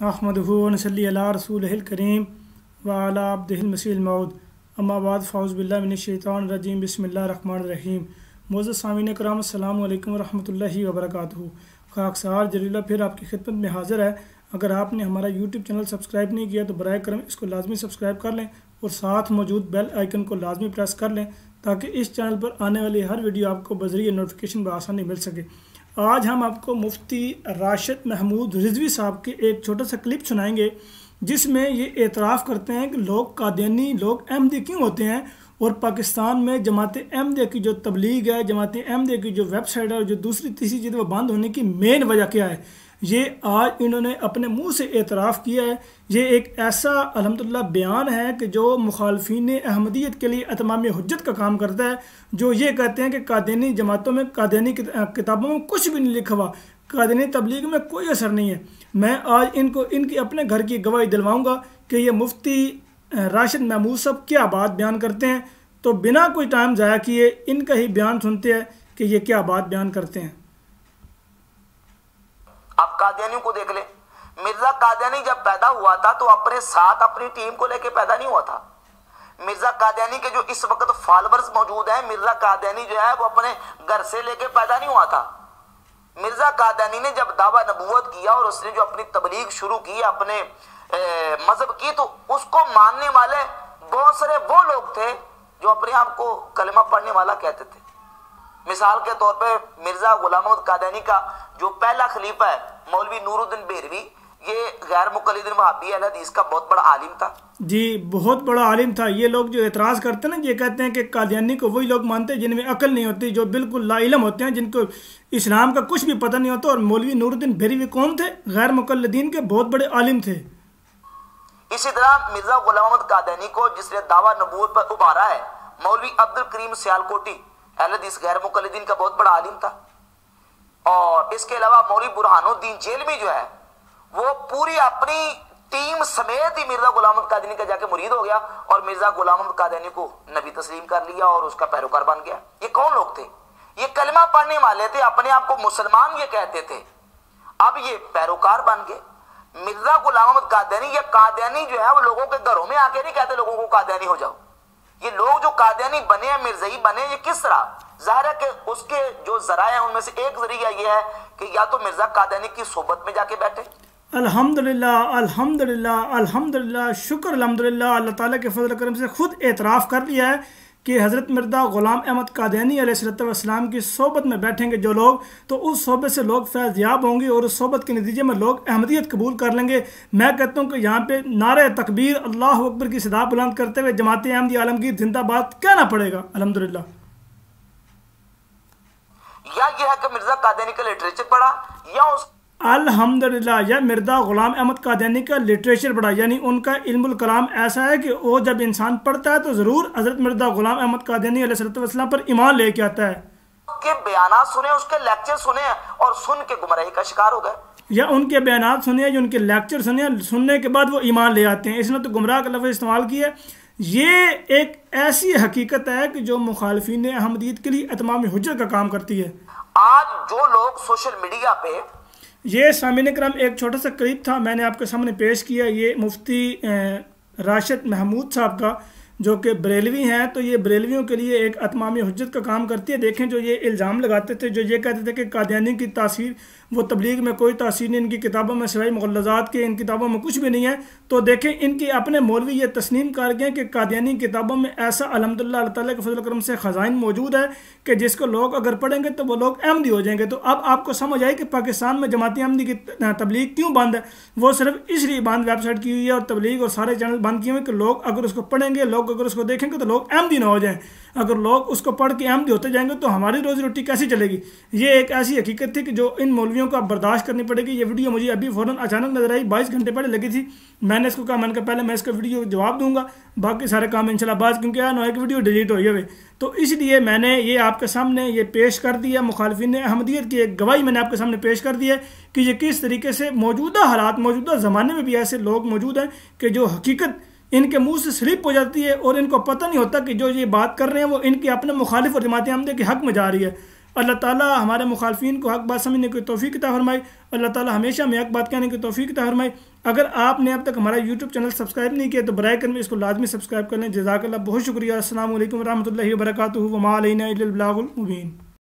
अहमदुहु व नसल्ली अला रसूलिहिल करीम व अला अब्दिहिल मसीहिल मऊद अम्मा बाद फ़ाउज़ु बिल्लाहि मिनश्शैतानिर रजीम बिस्मिल्लाहिर रहमानिर रहीम। मोअज़्ज़ज़ सामीन कराम अस्सलामु अलैकुम व रहमतुल्लाहि व बरकातुहू। खाकसार जलीला फिर आपकी खिदमत में हाज़िर है। अगर आपने हमारा यूट्यूब चैनल सब्सक्राइब नहीं किया तो बराए करम इसको लाजमी सब्सक्राइब कर लें और साथ मौजूद बेल आइकन को लाजमी प्रेस कर लें ताकि इस चैनल पर आने वाली हर वीडियो आपको बज़रिए नोटिफिकेशन बआसानी मिल सके। आज हम आपको मुफ्ती राशिद महमूद रिजवी साहब के एक छोटा सा क्लिप सुनाएंगे जिसमें ये एतराफ़ करते हैं कि लोग कादियानी लोग अहमदी क्यों होते हैं और पाकिस्तान में जमात अहमदिया की जो तबलीग है, जमात अहमदिया की जो वेबसाइट है और जो दूसरी तीसरी चीज़ वो बंद होने की मेन वजह क्या है, ये आज इन्होंने अपने मुंह से एतराफ़ किया है। ये एक ऐसा अल्हम्दुलिल्लाह बयान है कि जो मुखालफीन अहमदियत के लिए इत्माम हुज्जत का काम करता है, जो ये कहते हैं कि कादियानी जमातों में, कादियानी किताबों में कुछ भी नहीं लिखा हुआ, कादियानी तबलीग में कोई असर नहीं है। मैं आज इनको इनकी अपने घर की गवाही दिलवाऊँगा कि ये मुफ्ती राशिद महमूद साहब क्या बात बयान करते हैं। तो बिना कोई टाइम ज़ाया किए इनका ही बयान सुनते हैं कि ये क्या बात बयान करते हैं। आप कादियानियों को देख ले, मिर्जा कादियानी जब पैदा हुआ था तो अपने साथ अपनी टीम को लेके पैदा नहीं हुआ था। मिर्जा कादियानी के जो इस वक्त फॉलोअर्स मौजूद हैं, मिर्जा कादियानी जो है वो अपने घर से लेके पैदा नहीं हुआ था। मिर्जा कादियानी ने जब दावा नबूवत किया और उसने जो अपनी तबलीग शुरू की, अपने मजहब की, तो उसको मानने वाले बहुत सारे वो लोग थे जो अपने आप को कलमा पढ़ने वाला कहते थे। मिसाल के तौर पे मिर्जा गुलाम अहमद कादियानी का जो पहला खलीफा है मौलवी नूरुद्दीन बेरवी, ये गैर मुक़ल्लिदीन वहाबी अहले हदीस का बहुत बड़ा आलिम था। जी, बहुत बड़ा आलिम था। ये लोग जो एतराज़ करते हैं ना, ये कहते हैं कि कादियानी को वही लोग मानते हैं जिनमें अकल नहीं होती, जो बिल्कुल लाइलम होते हैं, जिनको इस्लाम का कुछ भी पता नहीं होता। और मौलवी नूरुद्दीन बेरवी कौन थे? गैर मुक़ल्लिदीन के बहुत बड़े आलिम थे। इसी तरह मिर्जा गुलाम अहमद कादियानी को जिसने दावा नबूवत पर उभारा है मौलवी अब्दुल करीम सियालकोटी, अहले हदीस गैर मुक़ल्लिदीन का बहुत बड़ा आलिम था। और इसके अलावा मौलवी बुरहानुद्दीन जेलवी जो है वो पूरी अपनी टीम समेत ही मिर्जा गुलाम अहमद कादियानी का जाके मुरीद हो गया और मिर्जा गुलाम अहमद कादियानी को नबी तस्लीम कर लिया और उसका पैरोकार बन गया। ये कौन लोग थे? ये कलमा पढ़ने वाले थे, अपने आप को मुसलमान ये कहते थे, अब ये पैरोकार बन गए। मिर्जा गुलाम अहमद कादियानी या कादियानी जो है वो लोगों के घरों में आके नहीं कहते लोगों को कादियानी हो जाओ। ये लोग जो कादियानी बने हैं, मिर्ज़ई बने, ये किस तरह? जाहिर है कि उसके जो ज़राए हैं उनमें से एक ज़रिया ये है कि या तो मिर्जा कादियानी की सोबत में जाके बैठे। अल्हम्दुलिल्लाह अल्हम्दुलिल्लाह अल्हम्दुलिल्लाह, शुक्र अल्हम्दुलिल्लाह, अल्लाह ताला के फजल करम से खुद एतराफ़ कर लिया है कि हज़रत मिर्ज़ा ग़ुलाम अहमद कादियानी अलैहिस्सलाम की सोबत में बैठेंगे जो लोग, तो उस सोबत से लोग फैज़याब होंगे और उस सोबत के नतीजे में लोग अहमदियत कबूल कर लेंगे। मैं कहता हूँ कि यहाँ पे नारे तकबीर अल्लाह अकबर की सदा बुलंद करते हुए जमात अहमदी आलमगीर जिंदाबाद कहना पड़ेगा। अल्हम्दुलिल्लाह। या ये है कि मिर्जा कादियानी का लिटरेचर पढ़ा या उस अल्हम्दुलिल्लाह, या मिर्जा गुलाम अहमद कादियानी का लिटरेचर पढ़ा, यानी उनका इल्मुल कलाम ऐसा है कि वो जब इंसान पढ़ता है तो ज़रूर हज़रत मिर्जा गुलाम अहमद कादियानी अलैहिस्सलाम पर ईमान लेके आता है। के बयानात सुने, उसके लेक्चर सुने और सुन के गुमराही का शिकार हो गए, या उनके बयानात सुने या उनके लेक्चर सुने, सुनने के बाद वो ईमान ले आते हैं। इसने तो गुमराह का लफ्ज़ इस्तेमाल किया। ये एक ऐसी हकीकत है कि जो मुखालफीन अहमदियत के लिए इत्माम हुज्जत का काम करती है। आज जो लोग सोशल मीडिया पे, ये सामीन करम एक छोटा सा क्लिप था, मैंने आपके सामने पेश किया। ये मुफ्ती राशिद महमूद साहब का, जो कि बरेलवी हैं, तो ये बरेलवियों के लिए एक इत्माम हुज्जत का काम करती है। देखें, जो ये इल्ज़ाम लगाते थे, जो ये कहते थे कि कादियानी की तासीर, वो तबलीग में कोई तासीर नहीं, इनकी किताबों में सिवाय मुग़ल्लज़ात के इन किताबों में कुछ भी नहीं है। तो देखें, इनके अपने मौलवी ये तस्लीम कर गए कि कादियानी किताबों में ऐसा अल्हम्दुलिल्लाह अल्लाह ताला के फजल करम से ख़ज़ाइन मौजूद है कि जिसको लोग अगर पढ़ेंगे तो वो लोग अहमदी हो जाएंगे। तो अब आपको समझ आए कि पाकिस्तान में जमात अहमदी की तबलीग क्यों बंद है। वो सिर्फ इसलिए बंद वेबसाइट की हुई है और तबलीग और सारे चैनल बंद किए हुए कि लोग अगर उसको पढ़ेंगे, लोग अगर उसको देखेंगे तो लोग अहमदी ना हो जाएं। अगर लोग उसको पढ़ के अहमदी होते जाएंगे तो हमारी रोज़ी रोटी कैसी चलेगी। ये एक ऐसी हकीकत थी कि जो इन मौलवियों को बर्दाश्त करनी पड़ेगी। ये वीडियो मुझे अभी फ़ौरन अचानक नजर आई, 22 घंटे पहले लगी थी। मैंने इसको कहा, मैंने कहा पहले मैं इसका वीडियो जवाब दूंगा, बाकी सारे काम इंशाल्लाह बाद, क्योंकि यार एक वीडियो डिलीट हुई हुई, तो इसलिए मैंने ये आपके सामने ये पेश कर दिया। मुखालिफिन अहमदियत की एक गवाही मैंने आपके सामने पेश कर दी है कि ये किस तरीके से मौजूदा हालात, मौजूदा ज़माने में भी ऐसे लोग मौजूद हैं कि जो हकीकत इनके मुंह से स्लिप हो जाती है और इनको पता नहीं होता कि जो ये बात कर रहे हैं वो इनके अपने मुखालिफ और जमात अहमदिया के हक़ में जा रही है। अल्लाह ताला हमारे मुखालफिन को हक बात समझने की तौफीक अता फरमाए। अल्लाह ताला हमेशा हमें हक बात कहने की तौफीक अता फरमाए। अगर आपने अब तक हमारा यूट्यूब चैनल सब्सक्राइब नहीं किया तो बराए करम इसको लाजमी सब्सक्राइब कर लें। जज़ाकल्लाह, बहुत शुक्रिया। अस्सलामु अलैकुम रहमतुल्लाहि व बरकातुहू व मा अलैना इल्लल बलागुल मुबीन।